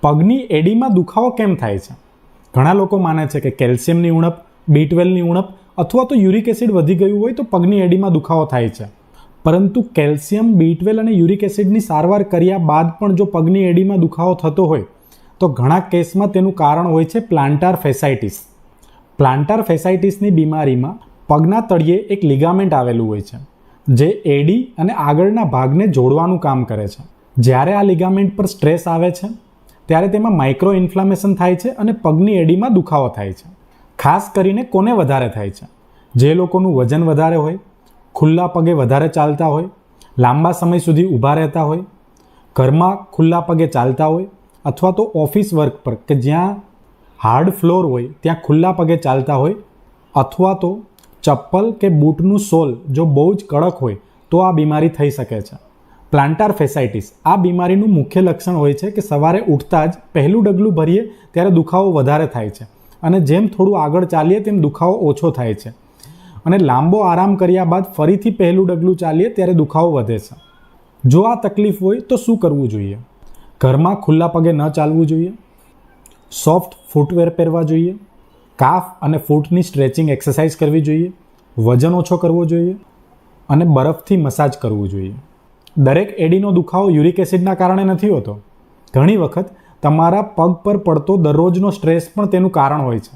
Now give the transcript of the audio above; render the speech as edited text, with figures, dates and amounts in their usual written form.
પગની એડીમાં દુખાવો કેમ થાય છે? ઘણા લોકો માને છે કે કેલ્શિયમની ઉણપ, B12ની ઉણપ અથવા તો યુરિક એસિડ વધી ગયું હોય તો પગની એડીમાં દુખાવો થાય છે. પરંતુ કેલ્શિયમ, B12 અને યુરિક એસિડની સારવાર કર્યા બાદ પણ જો પગની એડીમાં દુખાવો થતો હોય તો ઘણા કેસમાં તેનું કારણ હોય છે પ્લાન્ટાર ફેસાઇટિસ. પ્લાન્ટાર ફેસાઇટિસની બીમારીમાં પગના તળિયે એક લિગામેન્ટ આવેલું હોય છે જે એડી અને આગળના ભાગને જોડવાનું કામ કરે છે. જ્યારે આ લિગામેન્ટ પર સ્ટ્રેસ આવે છે ત્યારે તેમાં માઇક્રો ઇન્ફ્લામેશન થાય છે અને પગની એડીમાં દુખાવો થાય છે. ખાસ કરીને કોને વધારે થાય છે? જે લોકોનું વજન વધારે હોય, ખુલ્લા પગે વધારે ચાલતા હોય, લાંબા સમય સુધી ઊભા રહેતા હોય, ઘરમાં ખુલ્લા પગે ચાલતા હોય અથવા તો ઓફિસ વર્ક પર કે જ્યાં હાર્ડ ફ્લોર હોય ત્યાં ખુલ્લા પગે ચાલતા હોય અથવા તો ચપ્પલ કે બૂટનું સોલ જો બહુ જ કડક હોય તો આ બીમારી થઈ શકે છે. પ્લાન્ટાર ફેસાઇટિસ આ બીમારીનું મુખ્ય લક્ષણ હોય છે કે સવારે ઉઠતા જ પહેલું ડગલું ભરીએ ત્યારે દુખાવો વધારે થાય છે અને જેમ થોડું આગળ ચાલીએ તેમ દુખાવો ઓછો થાય છે અને લાંબો આરામ કર્યા બાદ ફરીથી પહેલું ડગલું ચાલીએ ત્યારે દુખાવો વધે છે. જો આ તકલીફ હોય તો શું કરવું જોઈએ? ઘરમાં ખુલ્લા પગે ન ચાલવું જોઈએ, સોફ્ટ ફૂટવેર પહેરવા જોઈએ, કાફ અને ફૂટની સ્ટ્રેચિંગ એક્સરસાઇઝ કરવી જોઈએ, વજન ઓછો કરવો જોઈએ અને બરફથી મસાજ કરવું જોઈએ. દરેક એડીનો દુખાવો યુરિક એસિડના કારણે નથી હોતો. ઘણી વખત તમારા પગ પર પડતો દરરોજનો સ્ટ્રેસ પણ તેનું કારણ હોય છે.